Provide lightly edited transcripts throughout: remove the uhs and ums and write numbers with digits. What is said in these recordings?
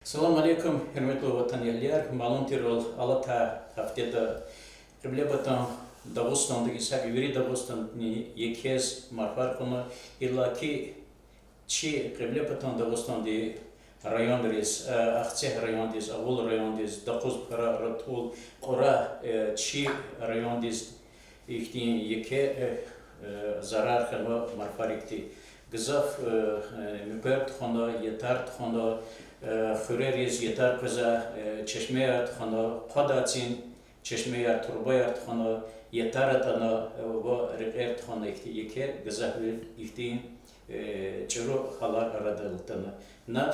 Assalomu alaykum, hurmatli vatandaşlar. Ma'lumdir alata haftada Qiblebaton Dag'istondagi Savivri Dag'istonni yekez marfar kunu illaki chi Qiblebaton Dag'istondagi rayondariz, Aqcheh rayondariz, Ag'ul rayondariz, Daquz Ratul Qora chi rayondariz ihtin yeke zarar kılma marfar ikti. Gızaf müpert khanda yetar khanda خورریز یتر کجا چشمیات خانه قدرتین چشمیات تربیات خانه یترات آن و رقیقت خانه یکی گذشته یکی چرا خالار ردالتن نه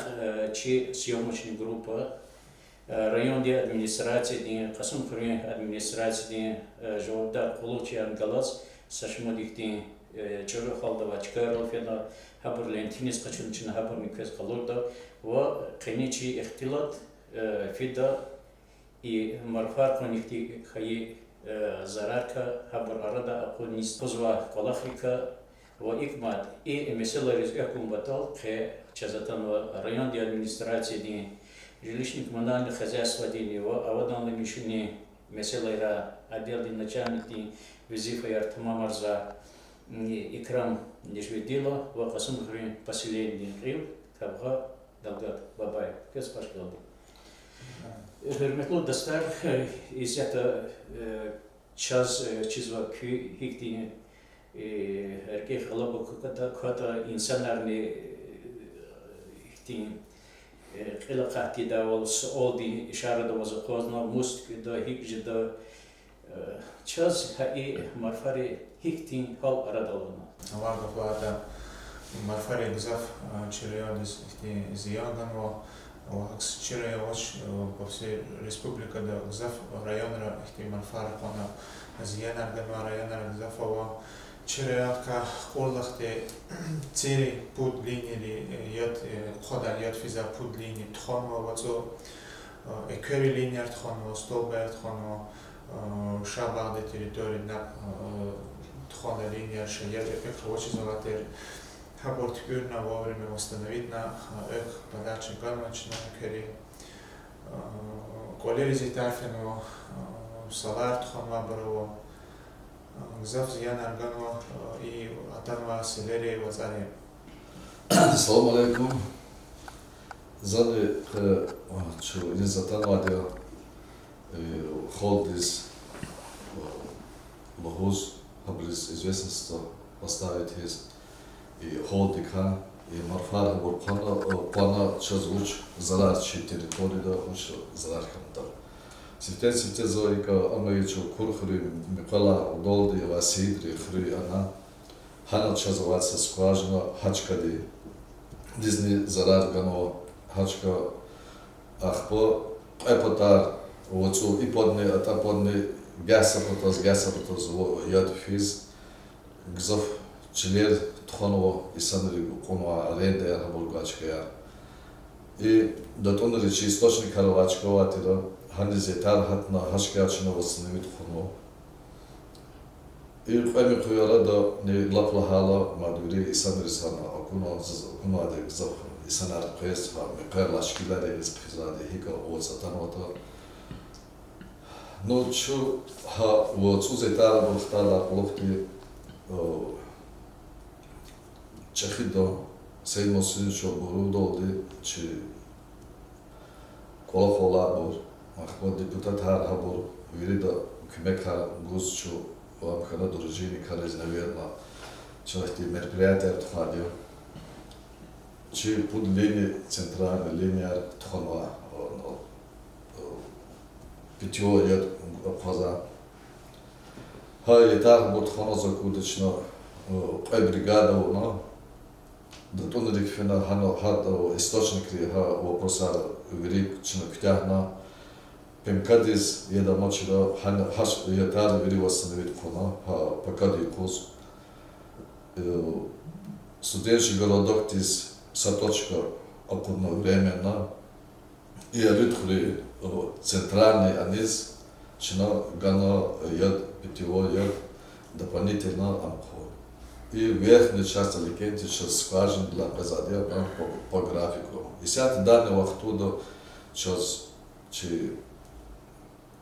چی سیاموچنی گروپا رایون دی ادمینستراسی دی قسم کردن ادمینستراسی دی جوابدار قلوچیان گلاس سشمود یکی چرا خالد و چکارل فینا هبر لنتینیس قچونچن هبر میکس خالوردا و قنیچی اختلاط فیدا ای مرفار کنیکتی خیلی zarar ka haber arada akıl nis pozva kolafrika ve ikmat meseleleri ekумбатал ke çazatan ve rayon di administrasiya di жилищный коммунальное хозяйство di ve avadanlı müşini meseleleri отдел di начальник di визифа яртмамарза икрам нежведила ve Kasım Kırın поселение Крым Кабга Dalgat Babayev. Kes baş geldi. Hürmetli dostlar, izzete çaz çizva ki hikti erkek alabı kata insanların hikti ilaqati da oldu işarede vazı kozna must da hikci da çaz hai marfari hikti hal aradalına. Allah da marfari gzaf череёдис зиягано вакс череёч по всей республике да гзав районра ихти марфар кона зиянаргано районра гзафова череётка коллахте цери пут линии яд хода яд физа пут линии тхонво вацо эквери линия тхонво столбер тхонво шабагде территории на тхона линия шеяд эквочи заватер Хаборт Кюрна вовремя восстановить на эх подачи гармачна кери коллерези тарфено салар тхонва баро гзав зиян аргано и атанва селери вазари. Assalamu alaikum. Zade čo je zatanva da hold iz Lahuz hablis izvesnost ostavit his и холдика и марфар плана чазвуч зарарчи территории да уж зарархамда. Ситен зорика амаичу курхри Микола Удолди Васидри хри ана хана чазваться скважина хачкади дизни зарар гано хачка ахпо эпотар оцу иподне атаподне гасапотос яд физ гзов члер тхоново исанри конова аренда я болгачка я и дотон речи источник Каравачкова тиро ханизе тар хатна хашкачна воснимит хоно и пами куяра да не лаплахала мадури исанри сана акуно кунада зав исанар квест ва мекарлашкила да из призаде хика оцатанота но чу ха во цузетара бохтала лохти Чехидо седмосинчо борудолди чи колохолабор махмад депутат хархабор вирида кмека гузчу вамхана дружини карез наверно чахти мероприятия тхадио чи пуд линии центральная линия тхонва питьё яд паза хай так вот хона закудочно бригада но да то не фина хано хато источник ха вопроса величина ктяхна пемкадис еда мочида хан хаш ятар вели восстановит кона ха покади кос студенческий городок тис саточка окудно временно и ритхли центральный аниз чина гано яд питьевой яд дополнительно амхо и верхняя часть Аликенти скважин для газадия по графику. И сега данни в Ахтудо час чи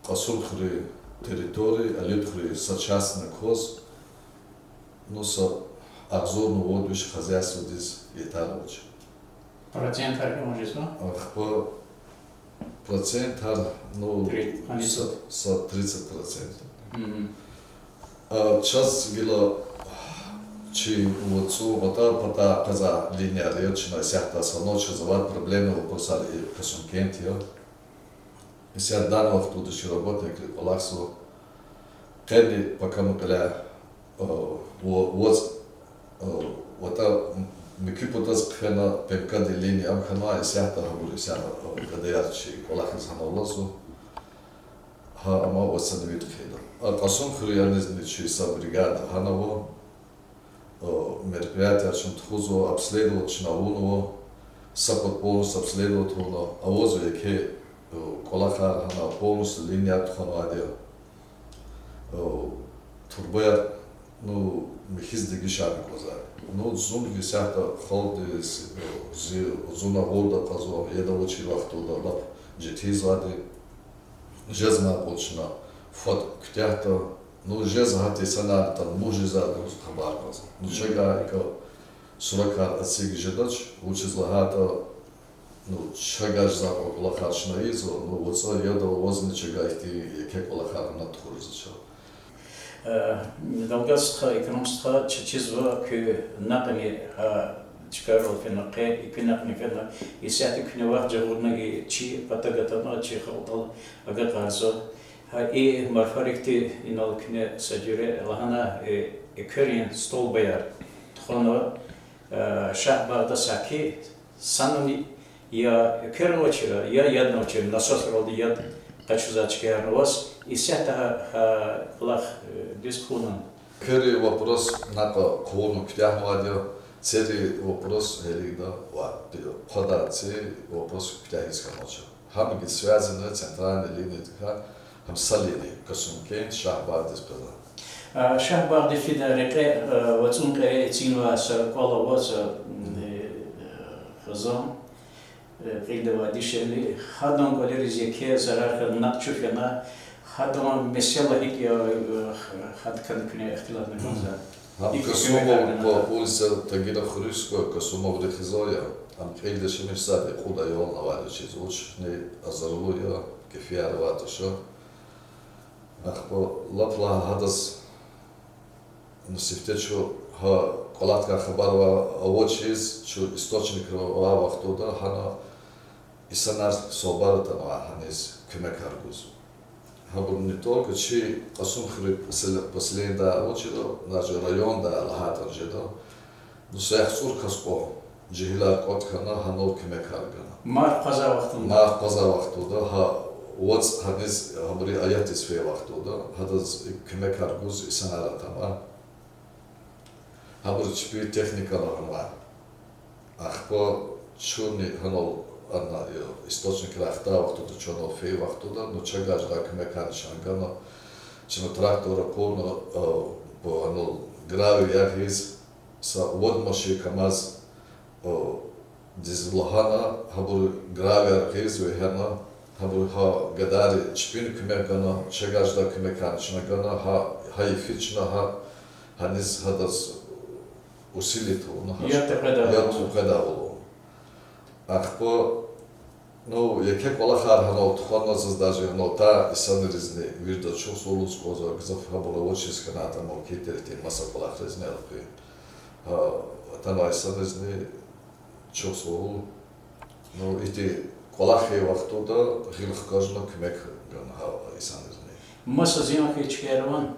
касулхри території, алютхри сучасний коз, ну са обзорну водвиш хозяйство дис еталоч. Процент харки може са? По процент ну Тридцать. са 30%. Час гила чи вот су пата каза линия речна сяхта са ночи зават проблеми вопроса и кашумкентио. И сега данно в тудыши работник Олаксо кеди пока му каля микипотаз кхена пемкади линии амхана и сяхта хабури сяна гадаярчи Олакс ханалосу ха ама восстановит кхеда. Касум хриянизни чи са бригада ханово мероприятия чем тхузо обследовать науново сапот полностью обследовать но авозу яке колаха хана полностью линия тханадия турбая ну мехиздеги шами коза ну зум висята холды зуна волда казо еда очи вахтуда лап жетизади жезма очна фот ктяхта ну жезгати саната мужиза хабар каза ну чега ика суракар ациг жедач учизлагата ну чагаш за колахаршна изо ну вот со еда возни чегайти яке колахарна тхурзача Далгастха экономистха чечизва ки нақни чикарол фенақе икинақни фена исяти кнева жагурна и чи патагатана чи халтал ага қарзо и марфарикти инал кне саджире лахана экерин стол баяр тхоно шахбарда саки санами я экерочера я ядночер насосрол яд качузачкерос и сята лах дискунан. Кери вопрос нака колону ктяхмадио цери вопрос элида ва подаци вопрос ктяхисканоча. Хамги связаны центральной линией така хам салини касумкен шахбар диспеза. Шахбар дефида реке вацунка этинва саркола воса хазон قيدوا ديشلي خدم كوليريزي كي زرار ناتشوف أنا خدم مثلا هيك خد كان كنا اختلاف نقطة. هم كسومو بوليس تجينا خريسكو كسومو بدخزايا هم خيل دشمش ساد قودا يوم أول شيء زوج ني أزرلويا كيف يعرفوا شو أخبار لطلا هذا نسيفتشو ها قلاتك خبر أول شيء شو источник вахтуда хана исанар собарата на ханес кемекаргуз. Хабур не только чи касум хри последа очидо даже район да лахатан жедо но сехсур каспо жихилар кот хана ханол кемекаргана. Мар каза вахтуда ха воц ханес хабури аятис фе вахтуда хадаз кемекаргуз исанарата ма Хабур чпи техника норма. Ахпо чуни ханол одна источник рахта вахтуда чонол фей вахтуда, но чагаш дак меканишан гана, чено трактора полно по ханол грави яхиз са водмоши камаз дизлахана хабур грави архиз вехана хабур ха гадари чпин кмекана чагаш дак меканишан гана ха ифична ха ханис хадас усилит я предавал. Ахпо ну яке колахар хано тхонос даже но та санризни вирда чусулус коза гзаф хаболовочис каната молкитерти маса колахризни алпи тана санризни чусул ну ити колахи вахтуда хилх кажна кмек ган ха санризни маса зима хичкерван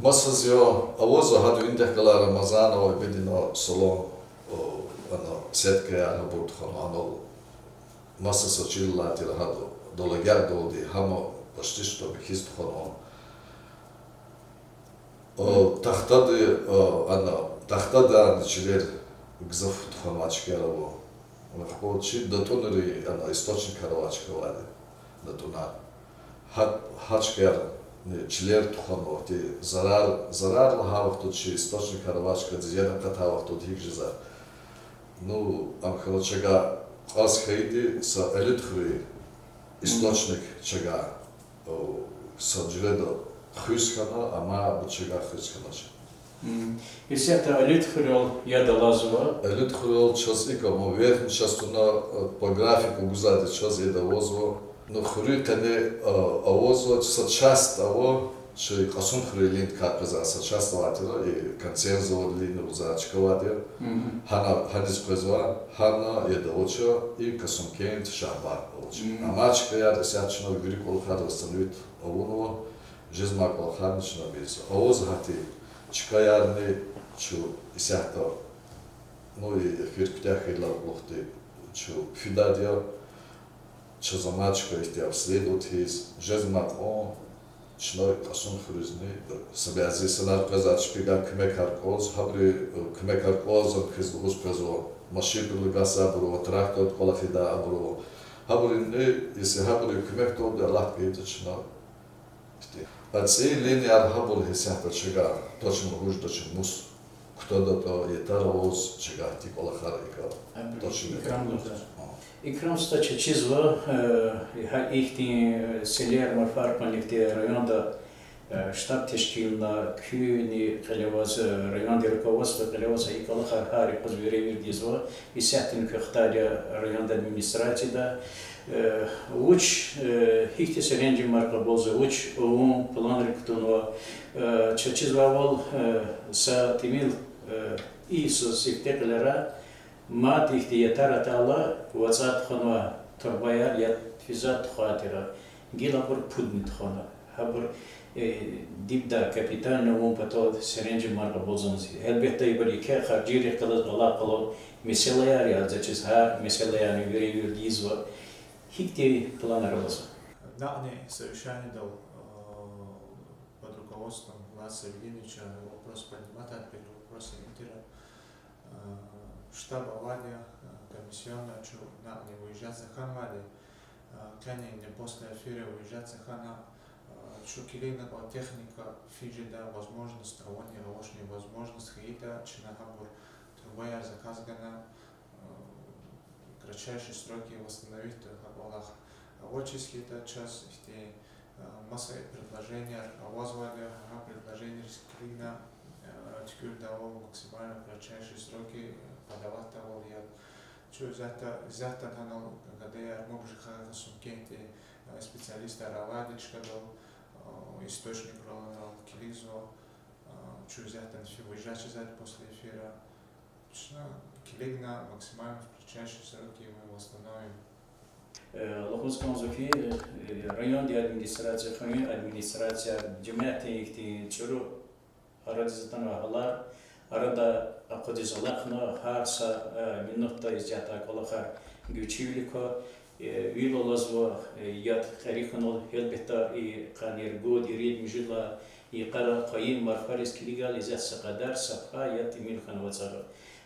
Масазио, авозо хаду индехкала Рамазанова бедино салон, сетка я буртхано, ано маса сочила тира хаду, долагяр долди, хамо почти что бихистхано. Тахтада началер гзаф тхамачки араво. Лахпочи датонери источник аравачка ваде, датонар. Хачкер члер тухано ти зарар лахавах тут чи источник аравачка дзеда катавах тут хигжиза. Ну амхалачага аз хайди са элитхри источник чага саджреда хускана, ама чага хусканач. И все это литхрел я долазова. Литхрел час икамо верхний частуна по графику гузади час еда возво. Но хрю кане авозво са част того, че касун хрелин капеза са част ватира и концензо лин узачка ватир. Хана хадис презва, хана еда оча и касун кент шахбар оча. Амачка я сячно велико хада восстановит авоново, жизма колханична без. Авоз хати чикаярни чу исяхта, ну и фирктях и лавлохты чу фидадия. Че замачка ихте обследуют из жизмак он чной касун хризни себе зисенар казач пига кмекаркоз хабри кмекаркоз хиз гус казо машину гаса бро трактор колафида бро хабри не если хабри кмекто да лах гейтчна ихте аци линиар хабл хисахта чига точно гуш точно мус кто-то то етароз чига ти колахарика точно И кромста чизва ихти селер марфарпан ихти районда штаб тешкилна кюни калеваз район руководства калеваза и калахар хари позверевир дизва и сятин кхтаря районда администрацияда уч ихти селенджи марка болза уч он план ректунва чизва са тимил и со сифтеклера ما تيجي يترى تالا وزاد خنا تربية يا فيزات خاطرة جيلا بر بدن خنا هبر ديبدا كابيتان نوم بتوع سرنج مارك بوزنزي هل بيحتاج يبري كه خارجي ركض الله قلو مثلا يا زاتشيز ها مثلا يعني غير يديزوا هيك план работы. Данные совещания дал под руководством Власа Евгеньевича вопрос поднимать, опять вопросы интера штаб Авадия, комиссионная, что на не выезжать за Ханвади, крайне не после эфира выезжать за Хана, что килейная техника, фиджи да возможность, а он не ложная возможность, хейта, чинахабур, трубая заказгана, кратчайшие сроки восстановить хабалах. Вот числе это час, масса предложений, возвали, предложения скрина, теперь дало максимально кратчайшие сроки. Подавать того я чую за танал когда я мог же сукенти специалиста равадичка до источник ролана килизо чую за тан все выезжать после эфира килигна максимально в кратчайшие сроки мы восстановим. Лохускан зуки район администрация джамиати ихти чуру арадизатан вахалар арада акодизалахна харса минута изята колахар гючивлико вилолазво яд хариханол хелбета и каниргод ирид мижила и кара qaim марфарис килигал изя сакадар сапха яд тимилхан вацара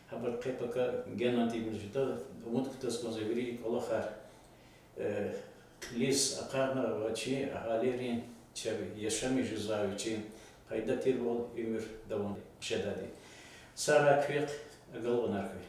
хабар кепака генанти мижита умут ктас конзевери колахар лис акарна вачи алерин чаби яшами жизавичи قيدتي الوضع يمر دوام شدادي سارة كويق أقل ونركوي